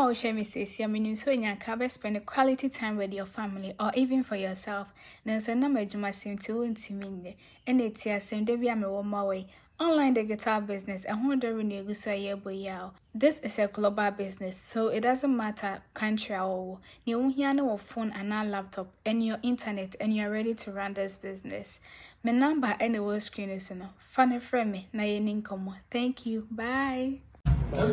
will share me says your meaning so you can spend quality time with your family or even for yourself. Then so number you must seem to intimidate and it's here same day be my way. Online digital business and who don't renew so yeah. This is a global business, so it doesn't matter country or you hear no phone and a laptop and your internet and you're ready to run this business. My number and the whole screen is no funny friend me na income. Thank you. Bye. On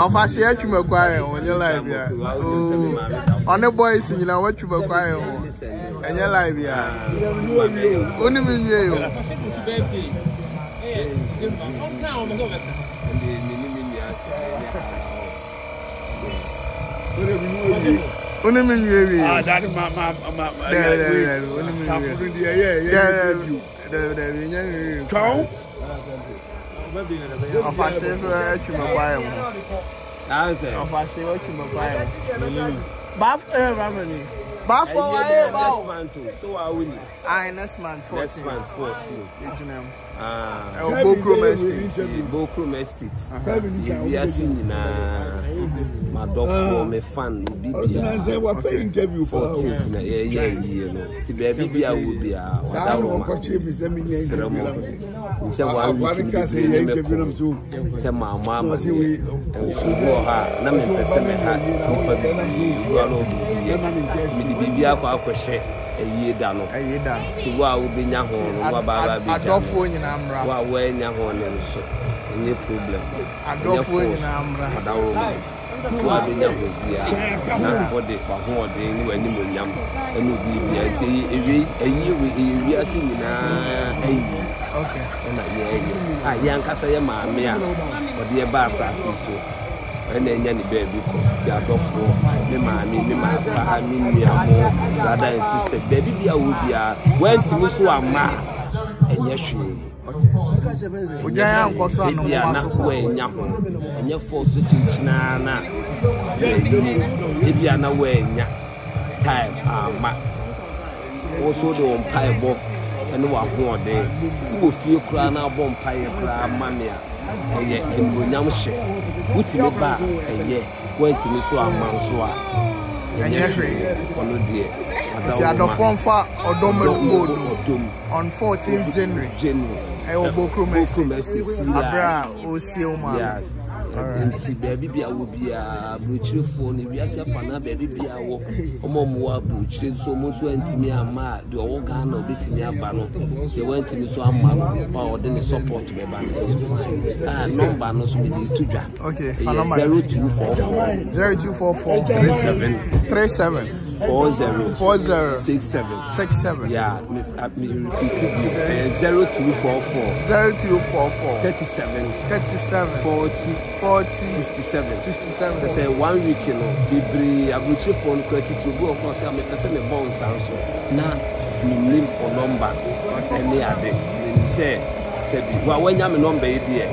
va essayer tu me crois on est live ya. On est boys you know what tu me crois on est live ya. On est mieux yo. On est mieux. Ah that ma Quand on va essayer tu me crois on va essayer tu me crois Baf Baf so are we next month 14 Bokrom Estate. We are seeing my dog me fan interview for 14 yeah to baby I will be a say my mama and she go her na me person me ha baby akwa kwehye aye da no so wa wo be nya ho no wa ba be adofo nyina amra wa wa nya ho ne so any problem adofo nyina amra adawo wa be nya ho bia na body ba ho de ni wani mo nyam enu bi bia ti ewi ase nyina ayi okay na ye yankasa ye maame a ode ye ba asase so and then any baby the adofo me maame me ma me nuamo brother and sister baby bia wo bia went me so ama enye hwe ojaya nkoso anu mo so ko enya ho enye force chinchina na bia na wenya time ama also the empire bo ene wa ho ode wo fie kura na bo empire kura mame a eye embonyam hye wutime ba eye wantime so amanso a enye hwe ono die ti adofon fa odomadu on 14th January I Bokrom Estate abra osioma nti baby bia wo bia brochirefo ne wiase afana baby bia wo omomo wa brochire so mo so antimi ama de owo ga na obetimi aba no de wantimi so ama pa ode ne support be ba na number no so be di tudwa okay 0244 37 40 67 yeah miss me repeat it 0244 37 40 67 say 1 week you know be abuchi phone credit to go across am person me bon sanso na me name for number any ade say bi wa wanya me number e de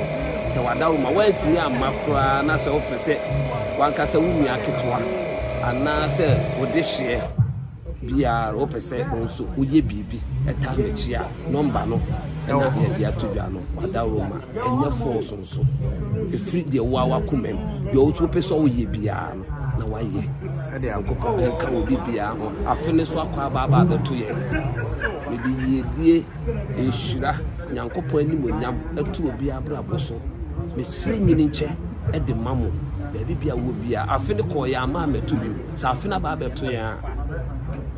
say wadawo ma wantini amakra na say o pese wanka say wumi aketwa ana say odehye bia o pese onso oye bibi eta mechia number no na bia tudwa no wadawo ma enye force nso efri de wa kumem de o to pese oye bia no na waye ade akoko enka obi bia ho afene so akwa baba beto ye me di yedie enhira nyankopon ani monyam etu obi abrabo so me sie nyini nche e de mamo baby bia wo bia afene ko ya ma meto bi sa afena ba beto ya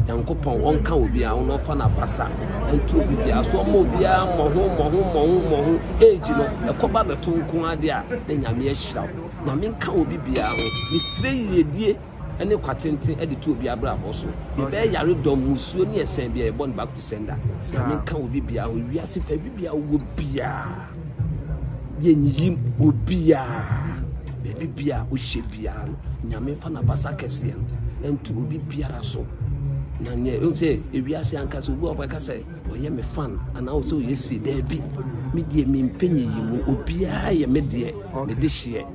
yankopon onka obi a ono fa na basa entu obi bia so mo bia mo age no ekoba beto nko ade a na nyame ahira na me nka obi bia ho me sire yedie ene kwatente e de to obi abra boso e be yare dom musuo ne esen bia e born back to sender na me nka obi bia ho wiase fa bibia wo bia yenyi obia bibia o shebia nyame fa na basa kese entu obi biara so na nye o se ewiase anka so obi obaka se oye me fan ana o so yesi dabi me die me mpenye yimu obia ye me de me de hye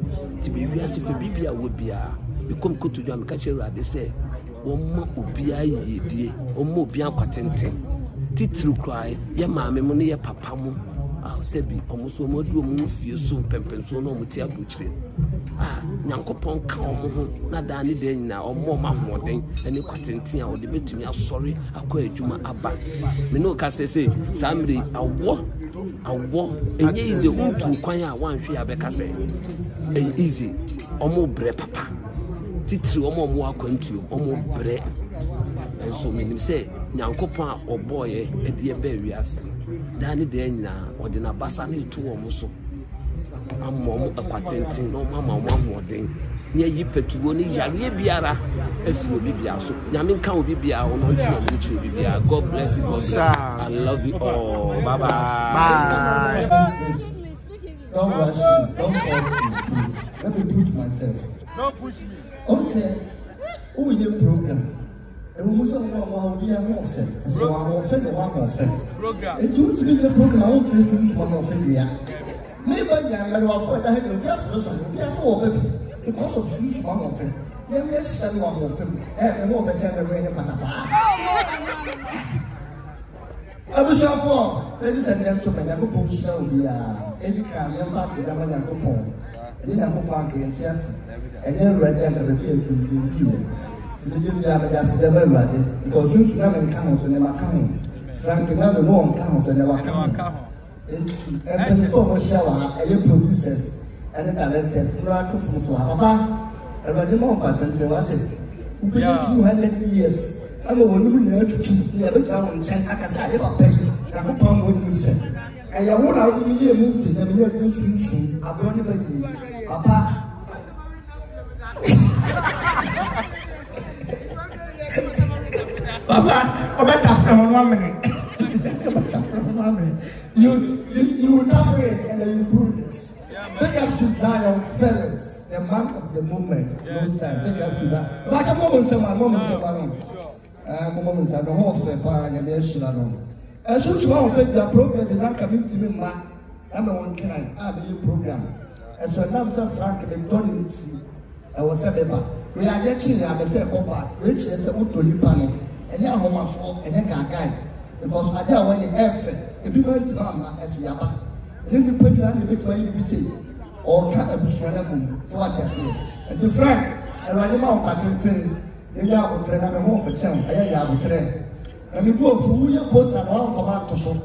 ti ewiase fa bibia wo bia bikom kotu jwa me ka cheru ade se wo ma obia yedie o ma obia kwatente titru cry ye maame mu ne ye papa mu Sebi, almost so much room feel so pempen so no mutia butchery. Yankopon come, not Danny Dana or more mamma than any cotton or debate to me. I'm sorry, I quite Juma Abba. Me no can say, somebody, a war, and easy one to acquire one fear becase. And easy, almost bre papa. Titri almost quentu, almost bre. And so many say, Yankopon or boy, a dear barriers. Danny Dana or the Nabasani two or so. I'm more a patent, no mamma, one more thing. Near you pet to only Yari Biara, if you be so. Yamin can't be our own children. God bless you, God. I love you all. Bye bye. Don't rush me, don't fall me, please. Let me put myself. Don't push me. Also, who is the program? And we must have one year more offense. So I'm offended one more offense. It's too to be the program, I won't face this one offense. Maybe I will afford that you just for baby because of this one offense. Let me share one offense. And more of a generation. I wish I for ladies and gentlemen, I go show the education and fast in the Coupon. And then I go park in Chelsea. And then right there, the appeal to you. Because since we haven't come, so never come. Frank, never know come, so never come. And before shower, I producers and the directors, miracle from Swahaba. And I didn't patent what it. We did 200 years. I will never to choose the other town and check I ever pay. I'm a pound with you, sir. And I won't have me a movie and we are just I'm going to be Papa. Papa, I'm better from 1 minute. You will cover it and then you prove it. Big up to Zion fellas, the man of the moment. Most time, big up to that. But I'm moment, my moment, I don't know if I and since one of the program did not come into me, I'm a one kind of program. And so now, Sir Frank, the Tony, I was a member. We are getting a Messiah, which is a Utoli panel, and then home for and then guy. Because I tell when the effort, if you went to Mama as we are, then you put your hand in between you see, or cut a bushranabum, for what I say. And to Frank, and when the mouth pattern say, the yard will train a more for channel, I will train. And we go through your post and one for that to show.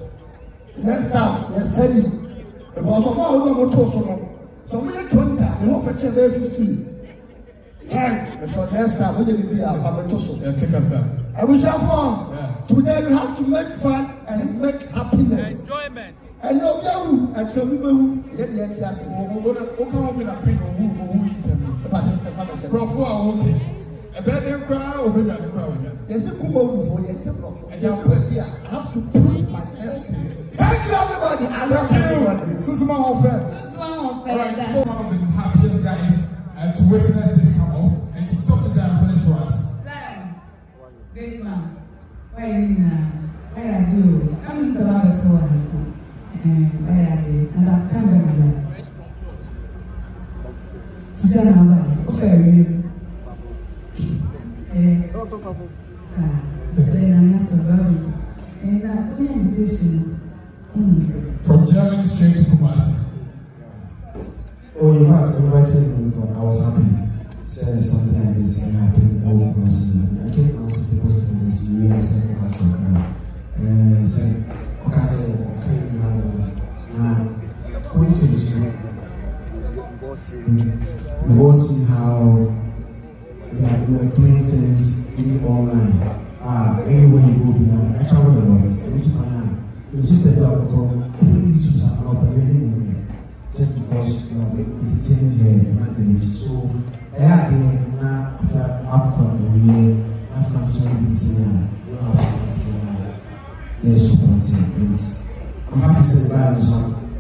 Next time, you're steady. Because of all the motor, so many 20, the more for channel 15. Frank, so next time, we will be our family to show. I wish I found. Today you have to make fun and make happiness. Enjoyment. And you'll go and tell me who get the answer. Who come up with a people who eat them? A better crowd or better crowd. There's a Kumawood for you. I have to put myself through. Thank you, everybody. I love everybody. Susan Hofer. One of the happiest guys to witness this come off and to talk to them for this for us. Great man. I do. I'm the rabbit was. I did. And that time when I went. Susanna, okay. Then I'm not so rabbit. And I put an invitation from Germany straight to Kumasi. Oh, in fact, invited me. I was happy. Said something like this can happen all Kumasi. I came to Kumasi because of this years and culture. Said, okay, now, 2022. We've all seen how we are doing things in online. Anywhere you go, I travel a lot. I went to Kenya. It was just a bit of a call. Even YouTube is up just because you are entertaining here and managing. So, again, now after outcome the way, after some we say, we have to come together, let's support it. And I'm happy to say that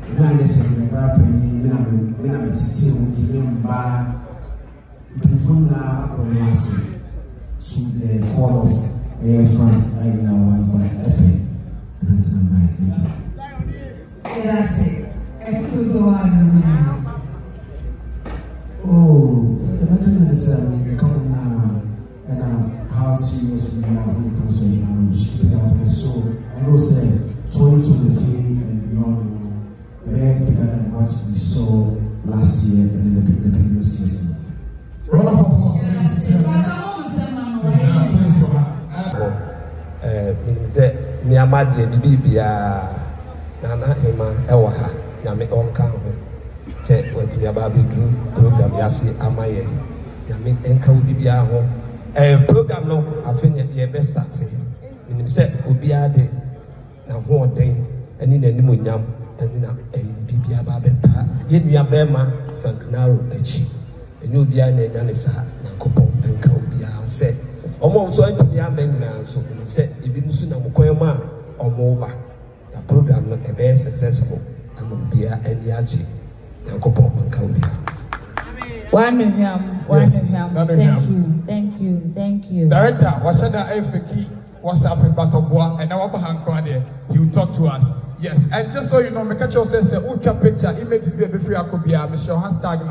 the guy listen, the rap and when I'm entertaining to them by the phone now, to the call of Frank right now, I invite FM. And that's my mind. Thank you. That's it. I still go on. Oh, the matter is come now and how serious we are when it comes to education. So I know say 2023 and beyond saw last year and in the previous season. Round of applause. Niamadi ni bibia nana hema ewa ha nyame onka ho se wetumi aba bedru program yase amaye nyame enka bibia ho program no afenya ye best start nim se obia de na ho den ani nanim onyam ani na bibia ba beta ye nua bema Naro achi eni obia na enya ne sa yakopon enka obia ho se omo so antimi amanyina so se ebi musu na mokwan ma omo ba the program no e be successful and obia eni achi yakopon enka obia thank you director washada afeki WhatsApp in Batobua and our Bahankwa there. He will talk to us. Yes, and just so you know, Mekacho says, "Uka picture images be free akobia." Michelle hashtag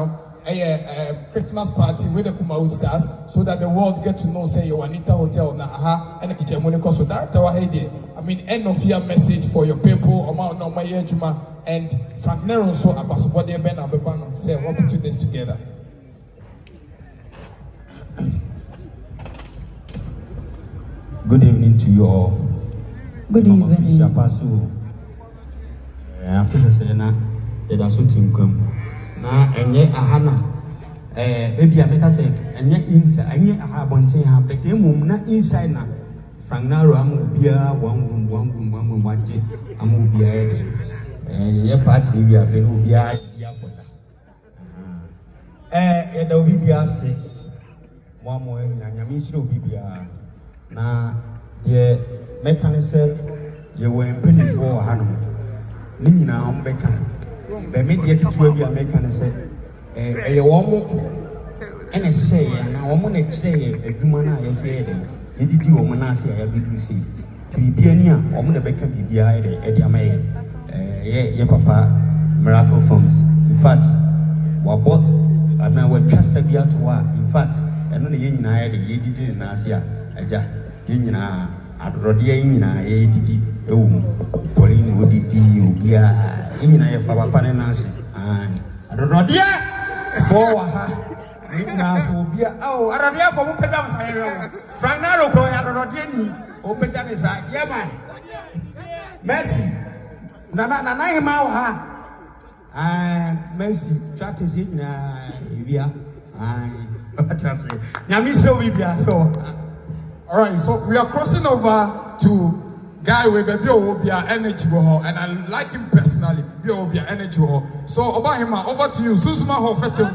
a Christmas party with the Kumawood stars, so that the world get to know. Say your Anita Hotel na aha and the kitchen money so that our idea. I mean, end of year message for your people. Oma no my Juma and Frank Naro so about the Ben Abebano say we'll put this together. Good evening to you all. Good evening. Na enye ahana baby ameka say enye inside enye aha bonten ha but emum na inside na Frank Naro amu bia wangum waje amu bia ye party we afi no bia bia pota ye da obi bia se mo nyame shiro obi bia na ye mechanism ye were pretty for hanu ni nyina am beka be me de kitu bi American say ye wo mo ene say na wo mo na kire aduma na ye hwe de edidi wo mo na ase ya bi du say bibia ni a wo mo na beka bibia e de amaye ye papa Miracle Farms in fact wa bought ana wa twasa bia to wa in fact eno na ye nyina ye de ye didi na ase a aja ye nyina adrode ye nyina ye didi ewu Poleeno didi obia Imina ye fa papa ne nansi adododia for wa ha ina so bia oh adododia for mo pega mo saye Frank Naro ko ya adododia ni o pega ne sa ye man Messi na hima wa ha Messi chat is na bia nyami so bia so all right, so we are crossing over to guy with a Biobia energy and I like him personally. Biobia energy. So over him, over to you. Susuma ho fetil.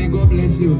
God bless you.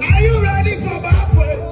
Are you ready for Baffle?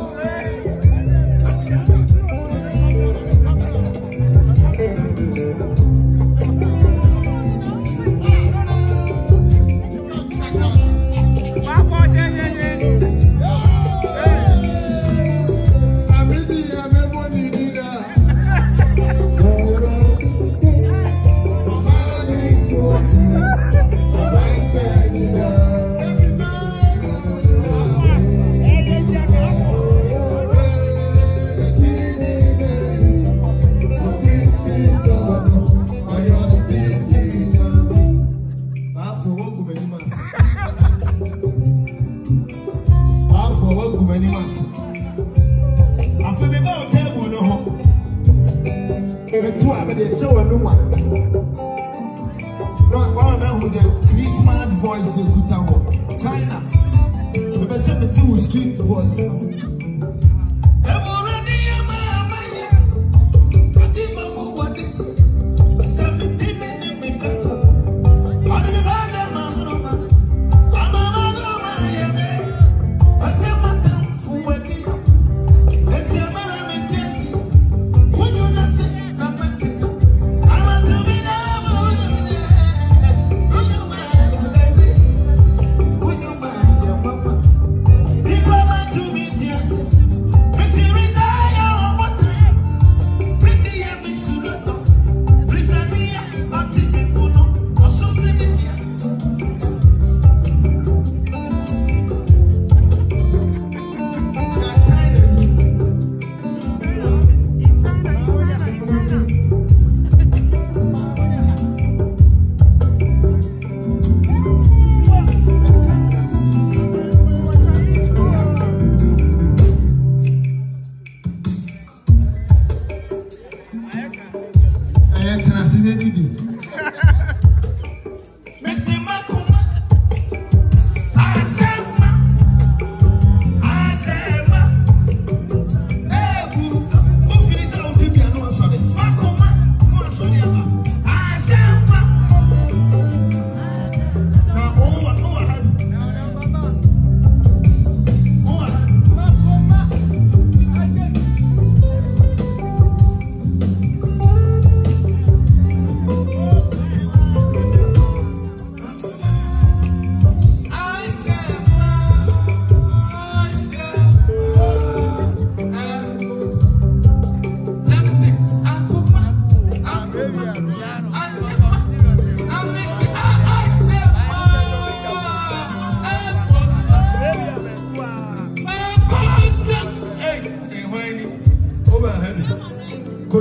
Yes.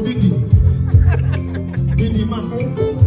Didi. Didi man.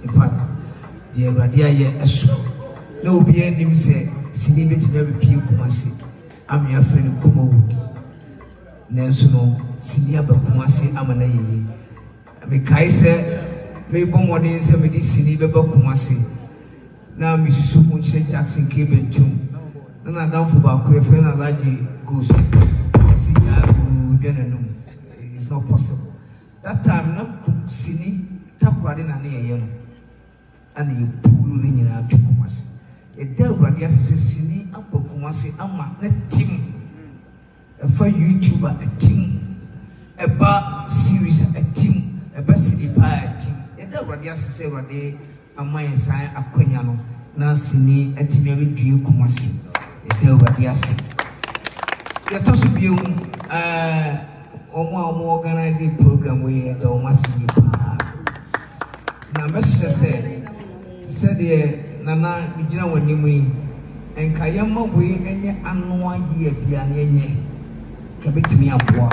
In fact, the radia ye so no be any say sini betime be pie Kumasi am your friend Kumawood nanso no sini aba Kumasi amana ye me kai se me bomodin se me di sini beba Kumasi na me susu kunche Jackson Kebentum na na danfo ba ko e friend Alaji goes si ya no it's not possible that time na sini takwade na ne ye no and you pull in your Kumasi. A del radia sini up Kumasi ama na team for YouTuber a team, a bar series a team, a best a team. And the Radias say what they are my sign a queniano, Nansini, a team do you Kumasi, a del Radias. You're supposed to be organizing program where the Omasi. Now, Mr. said, Nana, you know when you mean. And Kayama way any annual year piano can me a boy.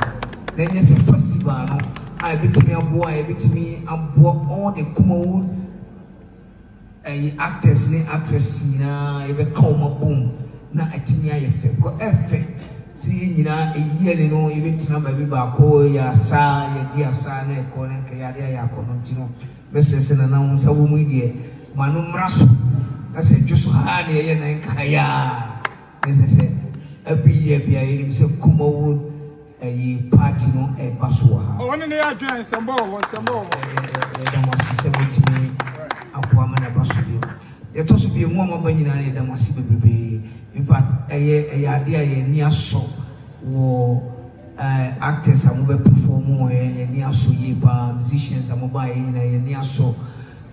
Then there's a festival. I bet me a boy, I bet me a boy all the Kumawood actors and actresses. If a coma boom, not a timmy effect. Go effect. See, a year in all, you bet to number Bako, ya sa, ya dear son, a corner, Kayada, Yakonotino, Mrs. and announce a woman, dear Manum Rasu. I said, just hard and Kaya. As I said, every year, I himself Kumawood a party no a Basua. Oh, when they are doing some more, there must be me a woman a Basu. There must be a woman when you know there must be. In fact, a idea near so or actors are mobile performer near so ye musicians are mobile near so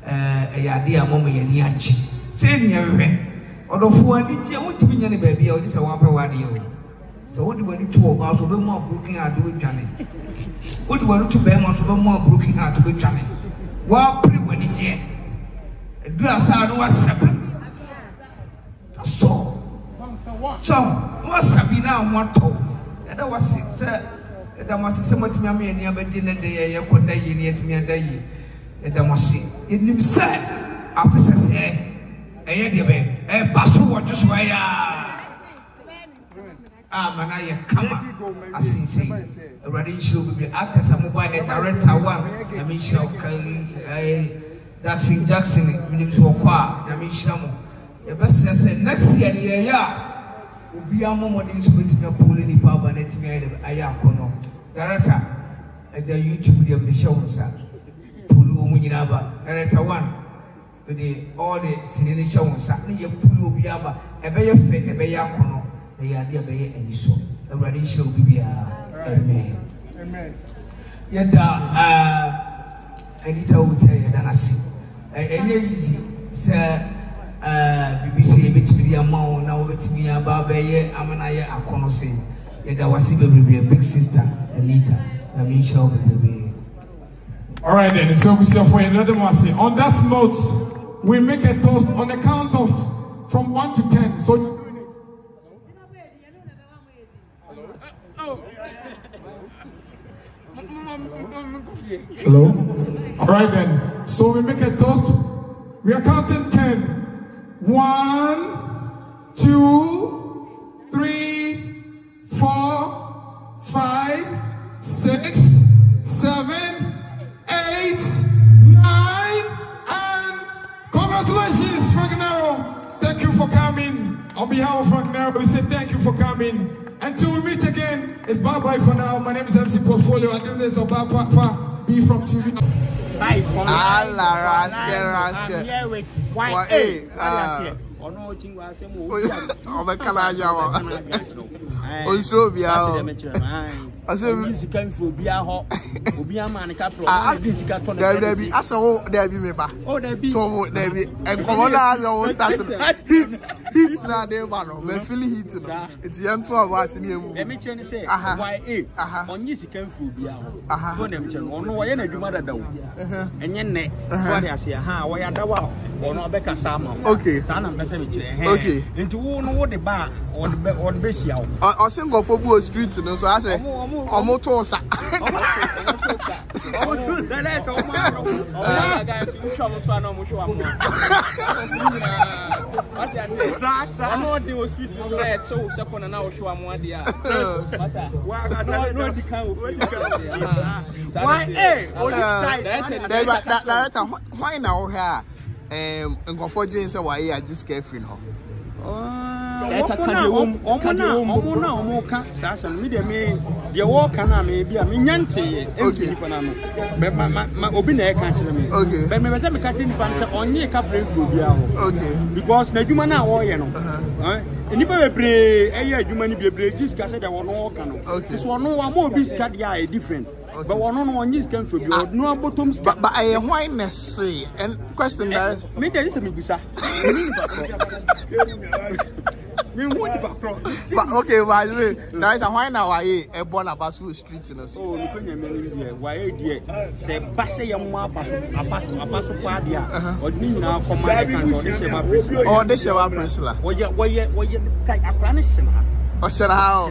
a idea moment near cheap. Senior, although for a DJ, I want to be any baby or just a whopper radio. So, what do we need to about so more broken out to be Johnny? What do we need to bear much more broken out to be Johnny? Well, pretty when it's yet. A glass out was 7. So, what's Sabina want to? And that was it, sir. That was so much mammy and your dinner day, I could die yet me a day. And that was it. It him said, officer said. Basu just why Manaya Kama. I see, a radical will be actors and mobile director one. I mean, Jackson, Minister of Qua, I mean, Shamo. The best said next year, will be a moment in submitting a pool in the pub and let me Ayakono. Director at the YouTube of the show, sir. Pulu Munaba, director one. With all the singing shows, certainly a pool will be about a bear fit, a bear cono, the idea of any so. A radical will be amen. Amen. Yet, Anita will tell you that I see. And easy, sir. BBC, a bit to be a mount, now with me about Bayer, Amanaya, Akono say, yet I was a big sister, Anita, I mean, shall be. All right, then. So we see another mercy. On that note, we make a toast on the count of from 1 to 10. So. Hello. All right, then. So we make a toast. We are counting 10. 1, 2, 3, 4, 5, 6, 7, 8, 9, and congratulations, Frank Naro. Thank you for coming. On behalf of Frank Naro, we say thank you for coming. Until we meet again, it's bye-bye for now. My name is MC Portfolio. I do this on Papa B from TV. Bye. Allah, Rascal. I'm here with YA. I said, music came for Biaho, Ubia Man Capro. There be as a whole, there be me back. Oh, there be Tom, there be and Corona started. Heat now, they were no, Philly heat. It's young to us in here. Let me say, YA, on music came for Biaho. For them, on no way, and you mother do. And yen neck, what I say, ha, why are the wow, or no Becca Sama. Okay, Sana message. Okay, into what the bar or the Bessia. I sing of Football Street, so I say. Omotosa. Why now? And for doing so, why I just carefree now. Omoka sasa me de me de wo kana me bia me nyante emfi nipa na no ma obi na e ka kire me be me beta me ka kire nipa se onye ka brave obi a ho because na adwuma na wo ye no nipa bebre eye adwuma ni bebre jiska se de wo no ka no so ono wa mo obi ska dia e different but one no one is can be no bottoms but I whiteness and question that me there is a mibisa me what but okay by the way there is a why now I born about street in us oh no me there why there say pass your mo apaso kwa dia odni na command can or this sheba principal wo ye kai akra ne shema o shera how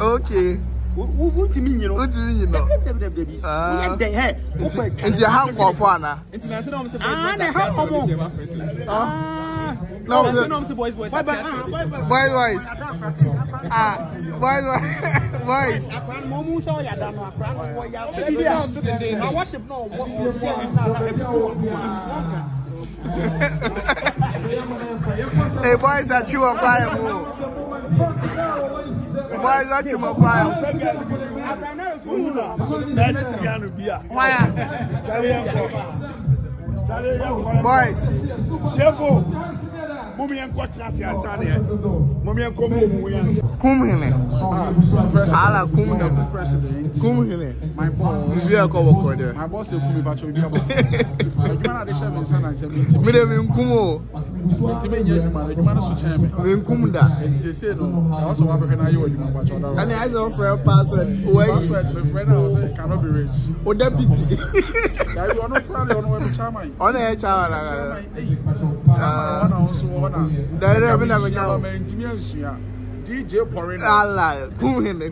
okay what do you mean? What do you know? It's a hand call for Anna. No, boys. Boys. Hey, boys, that you are crying. Why is that you my fire? Boys, Mummy and Quatras, Mummy and my boss, we are covered. My boss will come back to you. And I offer a password. Cannot be rich. Or deputy. On a child. DJ Poleeno. Allah, Kumawood.